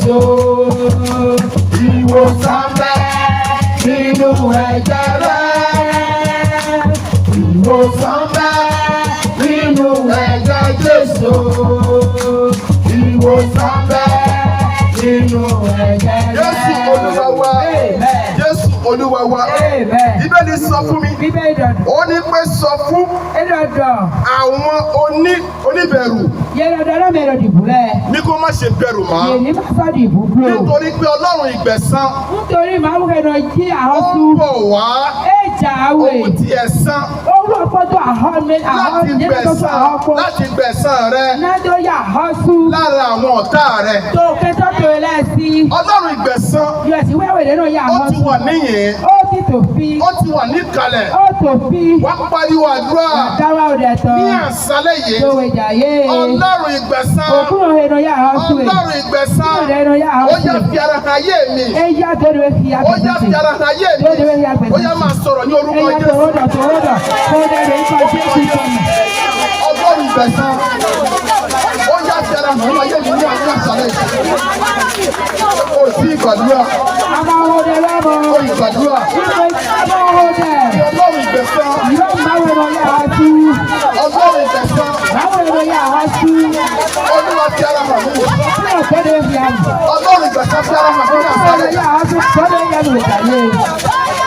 Jésù. Ìwòsàn bẹ nínú ẹ̀jẹ̀ rẹ̀. Ìwòsàn bẹ nínú ẹ̀jẹ̀ Jésù. Ìwòsàn bẹ nínú ẹ̀jẹ̀ rẹ̀. Jésù Olúwa wa. Jésù Olúwa wa. Bíbélì sọ fún mi. Ó ní pé sọ fún àwọn oníbẹ̀rù. Ní kó má ṣe bẹ̀rù mọ́. Nítorí pé Ọlọ́run ìgbẹ̀san. Ó ń bọ̀ wá. Ohun tí ẹ̀san. Láti gbẹ̀san rẹ. Lára àwọn ọ̀tá rẹ. Ọlọ́run ìgbẹ̀san. Ó ti wà níyìn. Ó ti wà níkàlẹ̀. Wá pariwo àdúrà. Ní àṣálẹ́ yìí. Ọlọ́run ìgbẹ̀san. Ọlọ́run ìgbẹ̀san. Ó yá fi ara hàn ayé mi. Ó yá fi ara hàn ayé mi. Ó yá máa sọ̀rọ̀ ní orúkọ Jésù. Ọlọ́run ìgbẹ̀san. Ó yá fi ara hàn ayé mi ní àṣálẹ́ yìí. Ó sì gbàdúrà. Ó ìgbàdúrà. Ọlọ́run ìgbẹ̀san. Ọlọ́run ìgbẹ̀san. Olúwa fi ara hàn mí. Ọlọ́run ìgbẹ̀san fi ara hàn mí ní àṣálẹ́.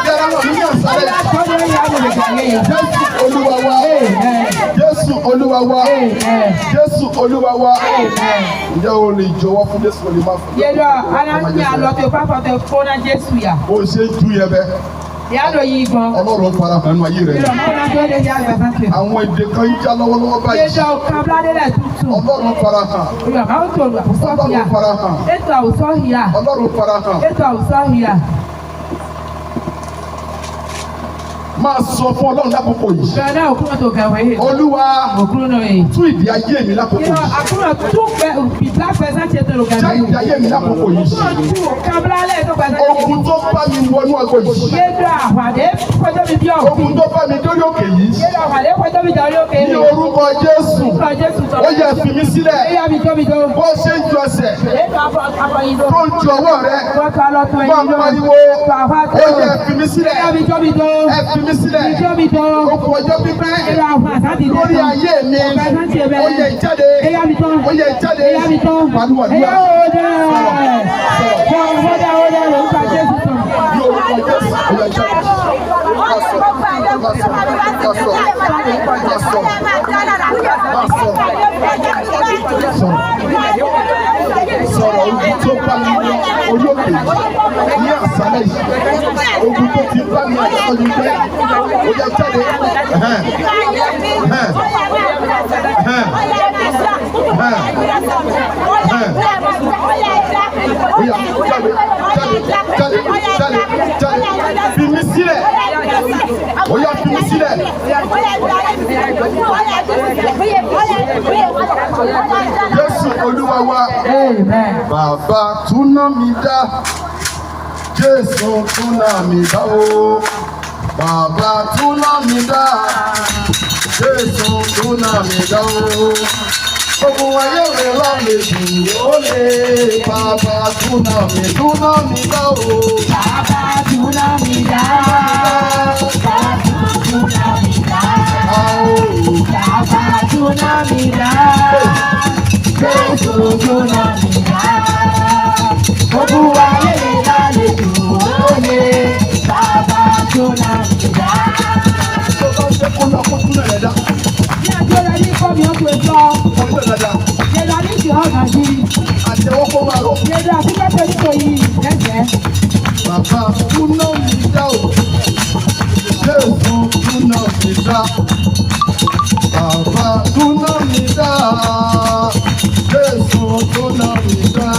Fi ara hàn mí ní àṣálẹ́. Jésù Olúwa wa. Jésù Olúwa wa. Jésù Olúwa wa. Ǹjẹ́ o lè jọ̀wọ́ fún Jésù olè máa fún mi? O ṣe ju yẹ bẹ. Ọlọ́run fara hàn nínú ayé rẹ̀. Àwọn èdè kan ń já lọ́wọ́lọ́wọ́ báyìí. Ọlọ́run fara hàn. Ọlọ́run fara hàn. Ọlọ́run fara hàn. Máa sọ fún Ọlọ́run lákòókò yìí. Olúwa tú ìdí ayé mi lákòókò yìí. Já ìdí ayé mi lákòókò yìí. Ogun tó bá mi wọnú àgọ́ yìí. Ogun tó bá mi dórí òkè yìí. Ní orúkọ Jésù. Ó yẹ fi mí sílẹ̀. Bó ṣe ń ju ẹsẹ̀. Tó ń ju ọwọ́ rẹ̀. Máa pariwo. Ó yẹ fi mí sílẹ̀. Ẹ fi mí sílẹ̀. Okùn ọjọ́ pípẹ́. Lórí ayé mi. Ó yẹ ìjáde. Ó yẹ ìjáde. Pàdúwà dúwà. Sọ̀rọ̀ ogun tó bá mi olóògbé ní àṣálẹ́ yìí. Ogun tó ti bá mi àṣọ yìí pé ó yẹ jáde. Fi mí sílẹ̀. Ó yá fi mí sílẹ̀. Jésù Olúwa wa. Bàbá túná mi dá. Jésù túná mi dá o. Bàbá túná mi dá. Jésù túná mi dá o. Ogun ayé mi lálejò ó lè. Bàbá túná mi dá o. Bàbá túná mi dá. Bàbá túná mi dá. Bàbá túná mi dá. Jésù túná mi dá. Ogun ayé mi lálejò ó lè. Bàbá túná mi dá. Bàbá túná mi dá o. Jésù túná mi dá. Bàbá túná mi dá. Jésù túná mi dá.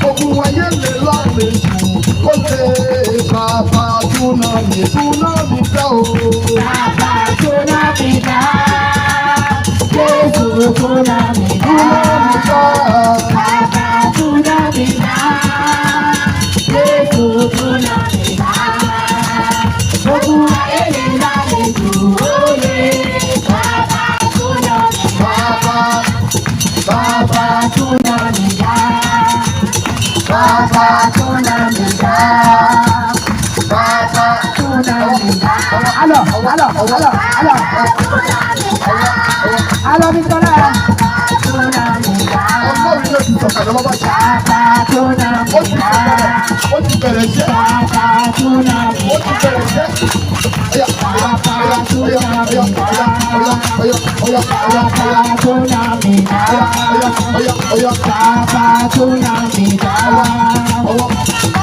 Ogun ayé lè lálejò ó lè. Bàbá túná mi dá o. Bàbá túná mi dá. Jésù túná mi dá. Bàbá túná mi dá. Jésù túná mi dá. Ogun ayé mi lálejò ó lè. Bàbá túná mi dá. Bàbá túná mi dá. Bàbá tó nà mí dá. Bàbá tó nà mí dá. Alọ. Alọ mi sọ́nà. Tó nà mí dá. Ọlọ́run yóò ti sọ̀kalẹ̀ lọ́wọ́ bá. Bàbá tó nà mí dá. Ó ti bẹ̀rẹ̀ iṣẹ́. Bàbá tó nà mí Ó ti dá. bẹ̀rẹ̀ iṣẹ́. Bàbá tó nà mí dá. Bàbá tó nà mí dá. Bàbá tó nà mí dá.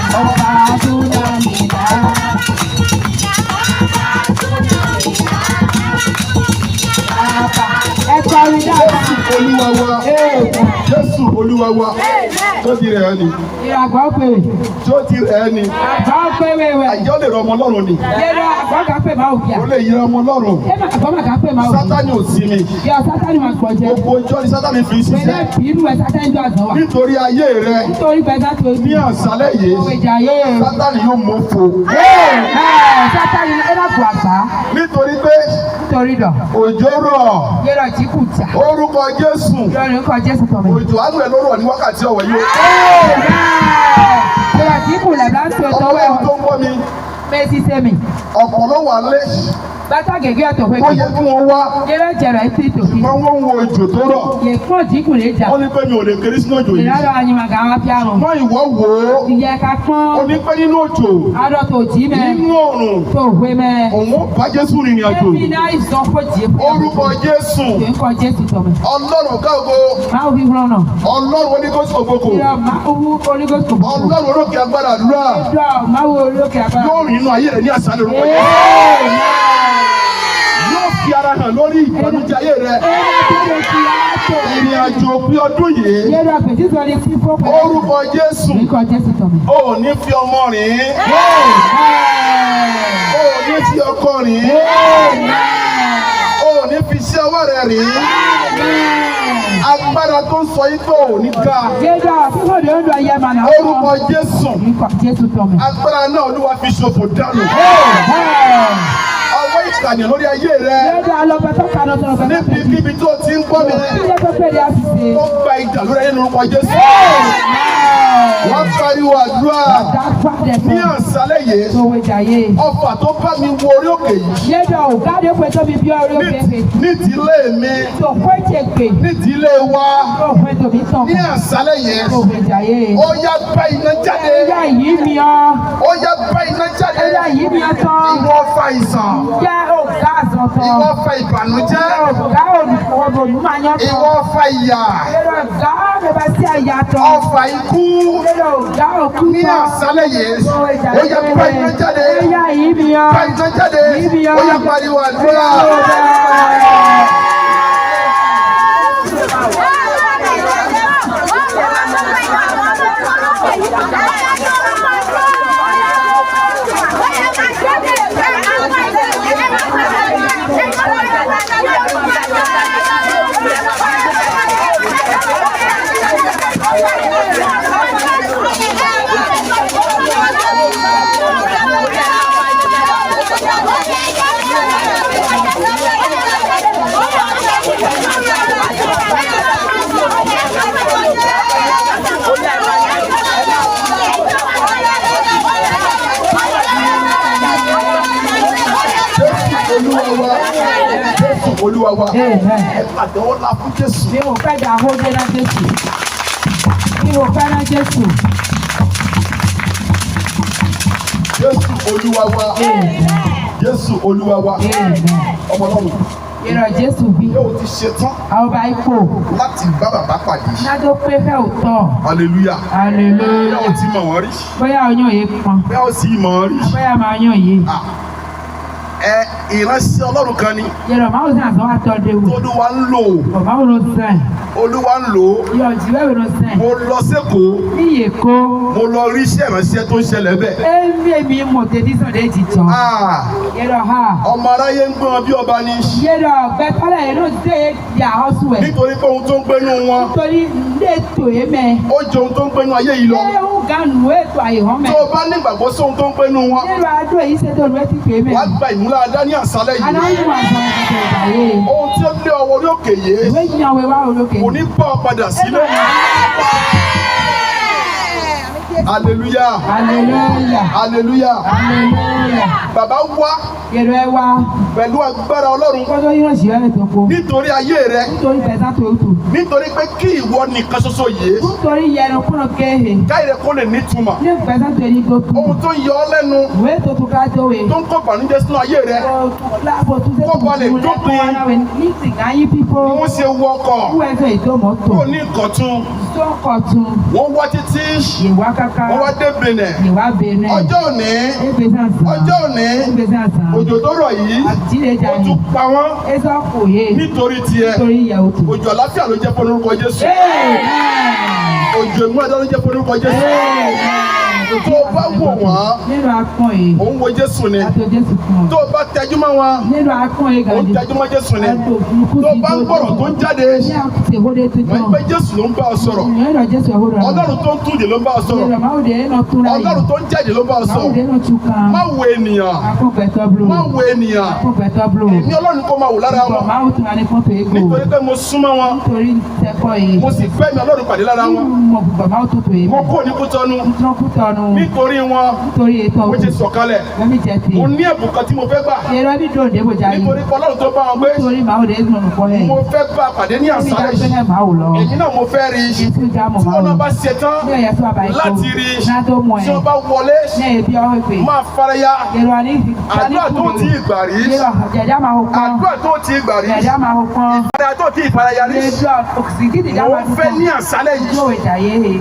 Bàbá tó nà mí dá. Olúwa wa. Jésù Olúwa wa. Tó ti rẹ̀ ẹ́ ni. Ìràgbọ́ pé. Tó ti rẹ̀ ẹ́ ni. Àgbọ̀ pé wẹ̀wẹ̀. Àjọ lè rọ ọmọ Ọlọ́run ni. Yẹ́rọ àgbọ̀ kà pé máa òbí à. Ó lè yẹ ọmọ Ọlọ́run. Ẹ máa àgbọ̀ máa kà pé máa òbí. Sátánì ò sí mi. Yọ Sátánì máa gbọ̀ jẹ. Gbogbo ọjọ́ ni Sátánì fi ń Pẹ̀lẹ́ ṣiṣẹ́. inú ẹ̀ Sátánì tó àgbọ̀ wà. Nítorí ayé rẹ Nítorí pẹ̀lú tó ní àṣálẹ́ yìí, òwe ìjà yé. Sátánì yóò mú fo. Sátánì ẹ má bu àgbá. Nítorí pé Nítorí dọ̀. òjò rọ̀. Yẹ́rọ tí kù jà. Orúkọ Jésù. Yọ̀rọ̀ ń kọ Jésù tọ̀ mí. Òjò àánú ẹ̀ ló rọ̀ ní wákàtí ọ̀wọ̀ yìí. Yẹ́rọ tí kù lẹ̀ bá ń tó tọ́wọ́ Ọlọ́run ẹ̀ tó ń gbọ́ mi, mẹ́sì sẹ́mi. ọ̀pọ̀ ló wà lé. Bàtà gègé ọ̀tọ̀ pé Ó yẹ kí wọ́n wá. yẹ́rọ jẹ̀rọ̀ ẹ̀ tí tòkì. Wọ́n wọ́n wo òjò tó rọ̀. Yẹ kọ́ tí kù lè jà. Ó ní pé mi ò lè kéré sínú òjò yìí. Ìrọ̀lọ́ àyìnbá wá fi àrùn. Wọ́n ìwọ wò ó. Ìyẹ ká Ó pọ́n. ní pé nínú òjò, Adọ́ tó jí mẹ́. nínú òrùn, Tó wé mẹ́. òun ó bá Jésù rìnrìn àjò. Èmi náà ìsọ fún jí. Orúkọ Jésù. Kì í kọ Jésù tọ̀ mí. Ọlọ́run ọ̀gá ògo. Máa wí fún ọ̀nà. Ọlọ́run oníkóṣù ògbókò. Ìrọ̀ máa wú onígbòsò. Ọlọ́run olókè agbára àdúrà. Ìjọ máa wú olókè àbá. Yóò rìn inú ayé rẹ̀ ní àṣálẹ́ orúkọ Jésù. Yóò fi ara hàn lórí ìbànújẹ́ ayé rẹ̀. Ìrìn àjò òpin ọdún yìí. Yẹ́rọ àpèjì sọ ní fífọ́ pẹ̀lú. Orúkọ Jésù. Kì í kọ Jésù tọ̀ mí. O ò ní fi ọmọ rìn. O ò ní fi ọkọ rìn. O ò ní fi iṣẹ́ ọwọ́ rẹ̀ rìn. Agbára tó ń sọ yìí tó ò ní ká. Yẹ́rọ àfihàn ló ń lọ ayé màá náà. Orúkọ Jésù. Kì í kọ Jésù tọ̀ mí. Agbára náà Olúwa fi ṣòfò dànù. Ọwọ́ ìkànnì lórí ayé rẹ̀. Yẹ́rọ alọ́pẹ́ tó kà lọ́tọ̀ lọ́pẹ́. Níbi tó ti ń gbọ́ mi. Ilé tó pèlè àṣìṣe. Tó gba ìjà lórí ayé lórúkọ Jésù. Wọ́n pariwo àdúrà ní àṣálẹ́ yìí. Tó wé jàyé. Ọfà tó bá mi wo orí òkè yìí. Yẹ́rọ ògáde pé tóbi bí orí òkè fè. Ní ìdílé mi. Tó pé jègbè. Ní ìdílé wa. Tó pé tóbi tán. Ní àṣálẹ́ yìí. Tó wé jàyé. Ó yá bá iná jáde. Ẹyà yìí mi ọ́. Ó yá bá iná jáde. Ẹyà yìí mi ọ́ tán. Ìwọ fa ìsàn. Yá ọ̀gá àzọ̀tọ̀. Ìwọ fa ìbànújẹ́. Ọ̀gá olùkọ́ olùmọ̀ọ́yán tán. Ìwọ fa ìyà. Yẹ́rọ ọ̀gá bẹ̀bẹ̀ sí àyà tán. Ọfà ikú. Yẹ́rọ ọ̀gá òkú Ní tán. àṣálẹ́ yìí. Ó yá bá iná jáde. Ẹyà yìí mi ọ́. Bá iná jáde. Ó yá pariwo àdúrà. Olúwa wa. Ẹ pàtẹ́wọ́ ńlá fún Jésù. Bí mo fẹ́ dà ó dé náà Jésù. Bí mo fẹ́ náà Jésù. Jésù Olúwa wa. Jésù Olúwa wa. Ọmọ Ọlọ́run. Ìrọ̀ Jésù bí. Yóò ti ṣe tán. Àwọn ọba ipò. Láti bá bàbá pàdé. Nájọ́ pé fẹ́ òótọ́. Hallelujah. Hallelujah. Bóyá o ti mọ̀ wọ́n rí. Bóyá ọyàn yìí pọn. Bóyá o sì mọ̀ wọ́n rí. Bóyá máa yàn yìí. Ìránṣẹ́ Ọlọ́run kan ni. Yẹ̀rọ̀ máa ń sàn àtọ́wá tọ́ de wò. Olúwa ń lò. Bàbá wo ló sàn? Olúwa ń lò. Yọ̀ jìwé wo ló sàn? Mo lọ s'Ékòó. Ní Èkó. Mo lọ rí iṣẹ́ ìránṣẹ́ tó ń ṣẹlẹ̀ bẹ́ẹ̀. Èmi mọ̀ tètè sọ̀dẹ̀ jì tán. Yẹ̀rọ̀ ha. Ọmọ aráyé ń gbọ́n bí ọba ni. Yẹ̀rọ̀ gbẹ́kọ́lẹ̀ yẹn ló ti dé yà ọ́sù ẹ̀. Nítorí pé ohun tó ń gbénú wọn. Nítorí ilé ètò yẹn mẹ́. Ó jẹ ohun tó ń gbénú ayé yìí lọ. Ṣé ó ga nù ètò àyèhán mẹ́? Tó o bá nígbàgbọ́ sí ohun tó ń gbénú wọn. Yẹ̀rọ̀ adó èyí ṣe tó lórí ti pè é mẹ́. Wàá gba ìmúláradá ní àṣálẹ́ yìí. Aláwọ̀ àgbọn ẹ̀kọ́ ìgbàyè. Ohun tí ó lé ọwọ́ orí òkè yìí. Ìwé yíyan wẹ̀ wá olókè. Kò ní bá ọ padà sílé. Hallelujah. Hallelujah. Hallelujah. Hallelujah. Bàbá wá. Èrò ẹ wá. Pẹ̀lú agbára Ọlọ́run. Kọ́jọ́ yóò ṣì wẹ́rẹ̀ tó kó. Nítorí ayé rẹ. Nítorí bẹ̀sán tó tù. Nítorí pé kí ìwọ nìkan ṣoṣo yìí. Nítorí yẹnu kúrò kéhe. Káyọ̀ kó lè nítumọ̀. Ní bẹ̀sán tó yẹ kó tù. Ohun tó yọ ọ́ lẹ́nu. Ìwé tó tù ká tó wẹ̀. Tó ń kó ìbànújẹ́ sínú ayé rẹ. Kó ba lè dópin. Wọ́n ṣe wọkọ̀. Kó ní ìkọ̀tún. Wọ́n wá títí. Wọ́n wá dé Benin. Ọjọ́ òní. Òjò tó rọ̀ yìí. Ó tún pa wọ́n. Nítorí tiẹ̀. Òjò àlàáfíà ló jẹ́ fún orúkọ Jésù. Òjò ìmúradá ló jẹ́ fún orúkọ Jésù. Tó o bá wò wọ́n. Nínú akán yìí. Òun wo Jésù ni. Àtò Jésù fún ọ. Tó o bá tẹjú mọ́ wọn. Nínú akán yìí gàdí. Òun tẹjú mọ́ Jésù ni. Tó o bá ń gbọ́rọ̀ tó ń jáde. Ní àkùtì ìhóde tuntun. Wọ́n pẹ́ Jésù ló ń bá ọ sọ̀rọ̀. Ìyẹn Jésù ìhóde rẹ̀. Ọlọ́run tó ń túnde ló ń bá ọ sọ̀rọ̀. Ọlọ́run tó ń jáde ló ń bá ọ sọ̀rọ̀. Má wo ènìyàn. Má wo ènìyàn. Ní Ọlọ́run kó máa wò lára wọn. Nítorí pé mo súnmọ́ wọn. Mo sì fẹ́ mi Ọlọ́run pàdé lára wọn. Mo kò ní Kútọ́nù. Nítorí wọn. Mo ti sọ̀kalẹ̀. Mo ní ẹ̀bùn kan tí mo fẹ́ gbà. Nítorí pé Ọlọ́run tó bá wọn gbé. Mo fẹ́ bá pàdé ní àṣálẹ́ yìí. Èyí náà mo fẹ́ rí. Tí wọ́n náà bá ṣe tán láti rí. Tí wọ́n bá wọlé. Máa faraya. Àdúrà tó ti gbà rí. Àdúrà tó ti gbà rí. Ìfaraya tó ti ìfaraya rí. Mo fẹ́ ní àṣálẹ́ yìí.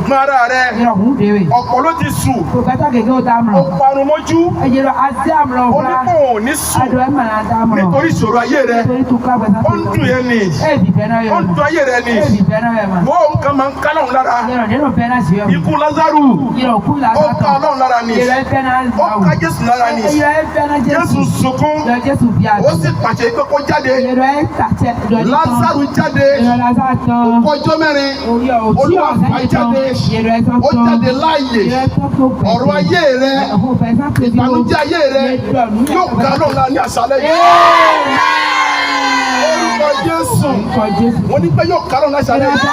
Mara rẹ̀. Ọ̀pọ̀ ló ti sùn. Ó parun mọ́jú. Ó ní kò ní sùn. Nítorí ìṣòro ayé rẹ̀. Ó ń dùn yẹn ni. Ó ń dùn ayé rẹ̀ ni. Wọ́n nǹkan máa ń ká lọ́run lára. Ikú Lázárù. Ó ká Ọlọ́run lára ni. Ó ká Jésù lára ni. Jésù sunkún. Ó sì pàṣẹ pé kó jáde. Lázárù jáde. Ọjọ́ mẹ́rin. Olúwa fà jáde. Ó jáde láàyè. Ọ̀rọ̀ ayé rẹ̀. Ìbànújẹ́ ayé rẹ̀. Yóò ká Ọlọ́run lára ní àṣálẹ́ yìí. Orúkọ Jésù. Wọ́n ní pé yóò ká Ọlọ́run láṣálẹ́ yìí.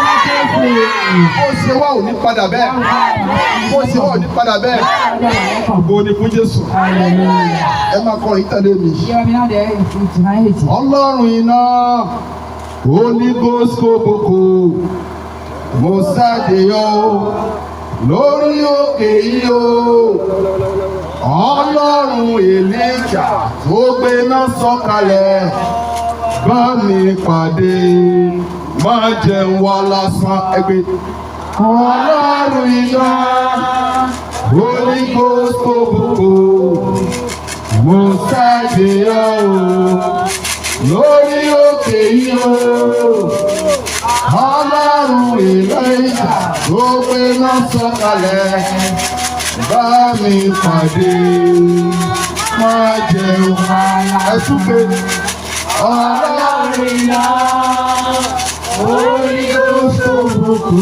Ó ṣe wá ò ní padà bẹ́ẹ̀. Ó ṣe wá ò ní padà bẹ́ẹ̀. Ògo ni fún Jésù. Ẹ máa kọrin tẹ̀lé mi. Ọlọ́run iná, Holy Ghost kòbókò, mo sáde yọ lórí òkè yìí o. Ọlọ́run Èlíjà tó gbéná sọ̀kalẹ̀ bá mi pàdé, má jẹun wá lásán ẹgbẹ́. Ọlọ́run iná, Holy Ghost kòbókò, mo sáde yọ lórí òkè yìí o. Ọlọ́run Èlíjà tó gbéná sọ̀kalẹ̀ bá mi pàdé, má jẹun ẹtú pé. Ọlọ́run iná, Holy Ghost kòbókò,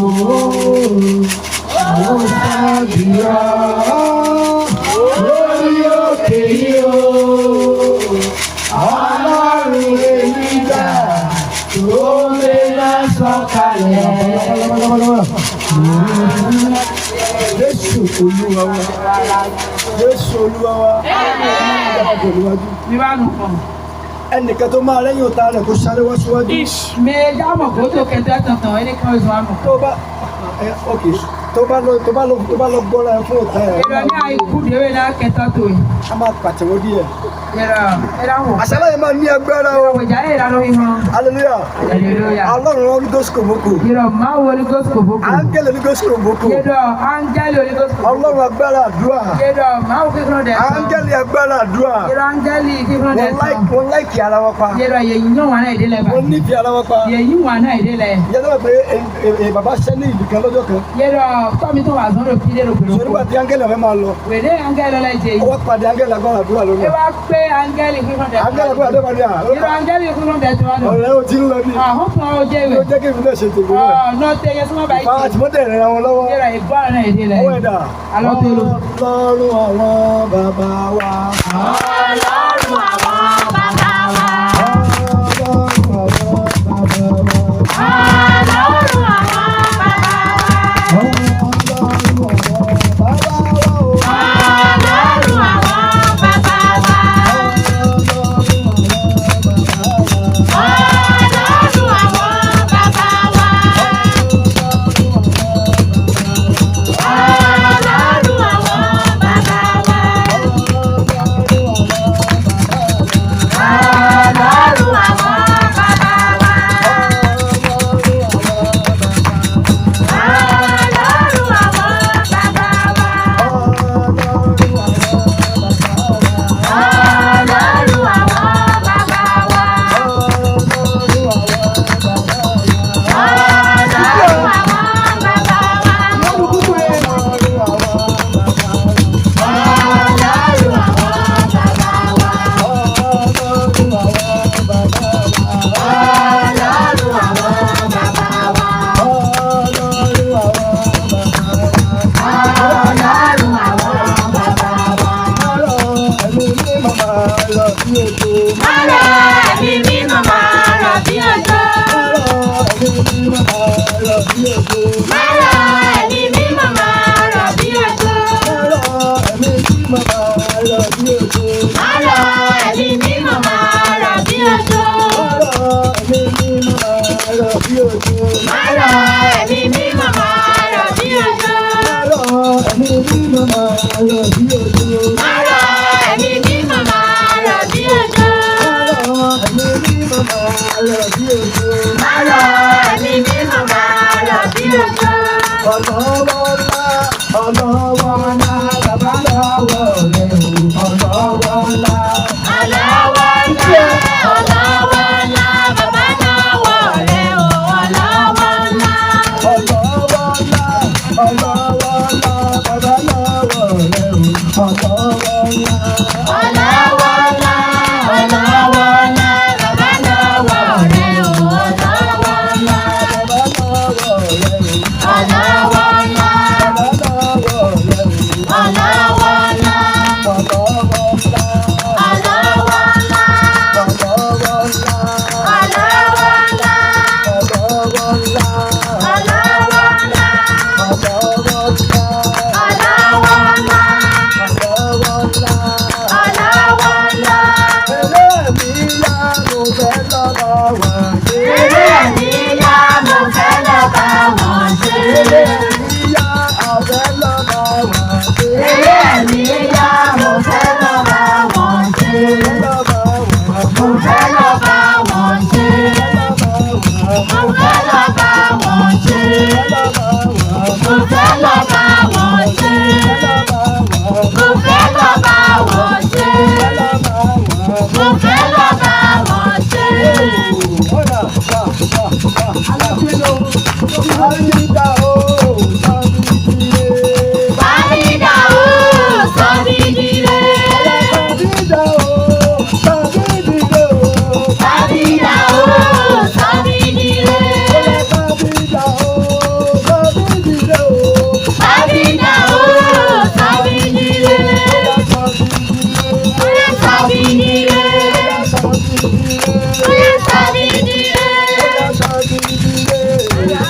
mo ṣàdìyà lórí òkè yìí o. Ọlọ́run Èlíjà tó gbéná sọ̀kalẹ̀. Jésù Olúwa wa. Jésù Olúwa wa. Ẹnìkan tó máa lẹ́yìn ọ̀tá rẹ̀ kó sáré wá síwájú. Tó bá lọ gbọ́ra ẹ fún ọ̀tá ẹ̀. A máa pàtẹ́wọ́ díẹ̀. Àṣálẹ́ yẹn máa ní agbára o. Hallelujah. Ọlọ́run Holy Ghost kòbókò. Áńgẹ́lì Holy Ghost kòbókò. Ọlọ́run agbára àdúrà. Áńgẹ́lì agbára àdúrà. Wọ́n láìkì ara wọn pa. Wọ́n nífẹ̀ẹ́ ara wọn pa. Yẹ́n náà pé bàbá sẹ́ni ìdìkan lọ́jọ́ kan. Sọ nígbà tí áńgẹ́lì ọ̀fẹ́ máa lọ. Ọwọ́ pàdé áńgẹ́lì agbára àdúrà lónìí. Áńgẹ́lì agbára àdúrà ní à. Ọ̀rẹ́ o ti ń lọ ní. Ó jẹ́ kí ìfúnlẹ̀ ṣe tèmi náà. Báwa tí mo tẹ̀ rẹ̀ wọn lọ́wọ́. Ọwọ́ ẹ̀dá. Ọlọ́run àwọn bàbá wa. Ọlọ́run àwọn bàbá wa.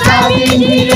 Sabini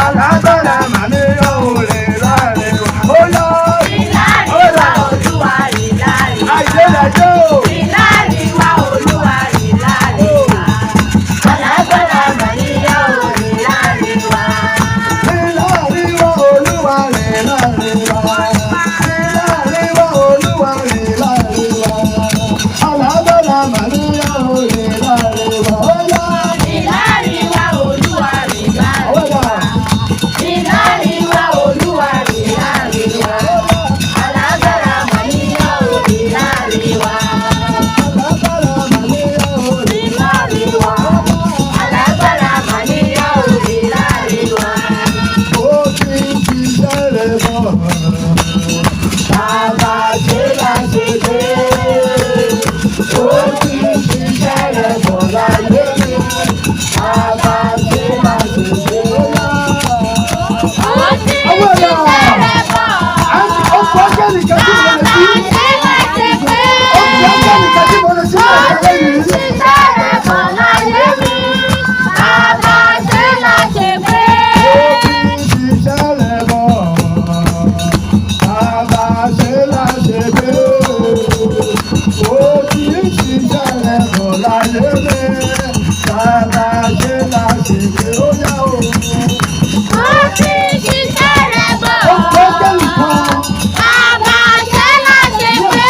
alágbára màmí òòrè láàrin wa. Ó lọ. Ìláríwá Olúwa ìláríwá. Àìlélẹ́jọ́. Ìláríwá Olúwa ìláríwá. Alágbára màníyá ò ìláríwá. Ìláríwá Olúwa rẹ̀ láàrin wa. Ìláríwá Olúwa rẹ̀ láàrin wa. Alágbára màmí òòrè láàrin wa. Ó lọ. Ìláríwá Olúwa ìláríwá. Ìláríwá Olúwa ìláríwá. Alágbára màníyá ò ìláríwá. Alágbára màmí òòrè. Ìláríwá. Alágbára màníyá ò ìláríwá. Ó ti ń ṣiṣẹ́ rẹ̀ bọ̀. Bàbá ṣe láṣẹ pé ó ti ń ṣiṣẹ́ rẹ̀ bọ̀ láyé mi. Bàbá ṣe láṣẹ pé ó ti ń ṣiṣẹ́ rẹ̀ bọ̀. Ọkọ̀ ọjọ́ nìkan tí mo lè Bàbá sí. ṣe láṣẹ pé Ọkọ̀ ọjọ́ nìkan tí mo lè sí. ó ti ń ṣiṣẹ́ rẹ̀ bọ̀ láyé mi. Bàbá ṣe láṣẹ pé Ó ti ń ṣiṣẹ́ rẹ̀ bọ̀. Bàbá ṣe láṣẹ pé ó ti ń ṣiṣẹ́ rẹ̀ bọ̀ láyé mi. Bàbá ṣe láṣẹ pé ó yá o. ó ti ń ṣiṣẹ́ rẹ̀ bọ̀. Ọkọ̀ ọjọ́ nìkan. Bàbá ṣe láṣẹ pé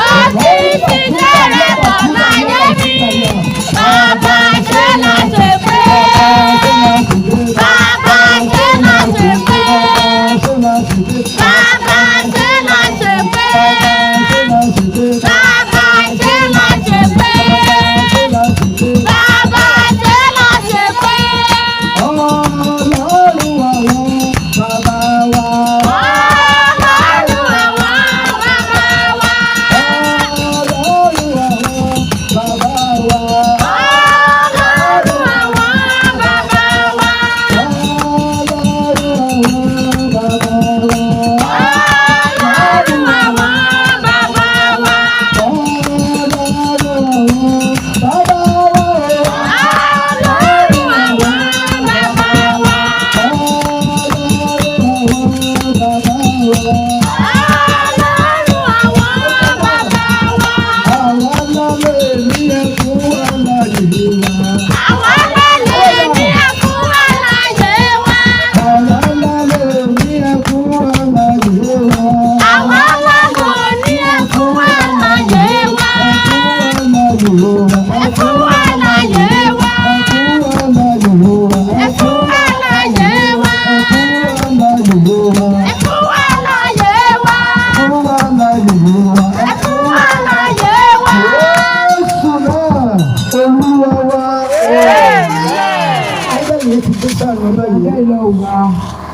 ó ti ń ṣiṣẹ́ rẹ̀ bọ̀ láyé mi. Bàbá ṣe láṣẹ pé bàbá ṣe láṣẹ pé bàbá ṣe láṣẹ pé bàbá ṣe láṣẹ pé bàbá ṣe láṣẹ pé. Ọlọ́run àwọn bàbá wa. Ọlọ́run àwọn bàbá wa. Ọlọ́run àwọn bàbá wa. Ọlọ́run àwọn bàbá wa. Ọlọ́run àwọn bàbá wa. Ọlọ́run àwọn bàbá wa.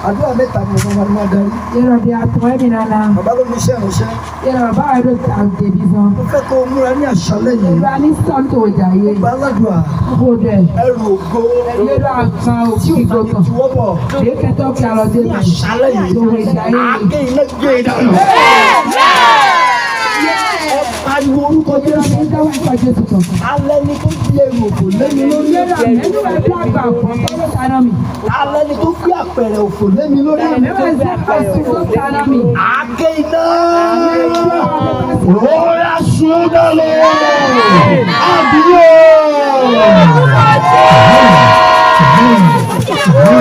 Àdúrà mẹ́ta ni ọmọ wa máa darí. Yẹ́rọ̀ bí atọ́ ẹ̀mí nana. Bàbá ló ní iṣẹ́ ìránṣẹ́. Yẹ́rọ̀ bá wà ló ta òjèbí gan. Mo fẹ́ kó o múra ní àṣálẹ́ yìí. Ìgbà ní sọ́ńtò ọjà yé. Bá aládùá. Gbogbo dẹ̀. Ẹrù ògo. Yẹ́rọ̀ àgbà òkú ìgbọ̀kàn. Ìwọ́pọ̀. Lékẹ́tọ́ kí a lọ dé Ní bẹ̀. àṣálẹ́ yìí. Ìṣòro ìjà yé. Àáké ilé gbé ìdánù. Pariwo orúkọ Yẹ́rọ̀ Jésù. bí dáwọ́ ìfọ̀ Jésù kan. Alẹ́ ni tó fi ẹrù òfò lé mi lórí. Yẹ́rọ̀ ẹ̀mí wà bí àgbà kan tó ló sáná mi. Alẹ́ ni tó fi àpẹẹrẹ òfò lé mi lórí. Ẹ̀mí wà sí àpàṣù tó sáná mi. Àáké iná. Ó yá sún dálé. Àbúrò.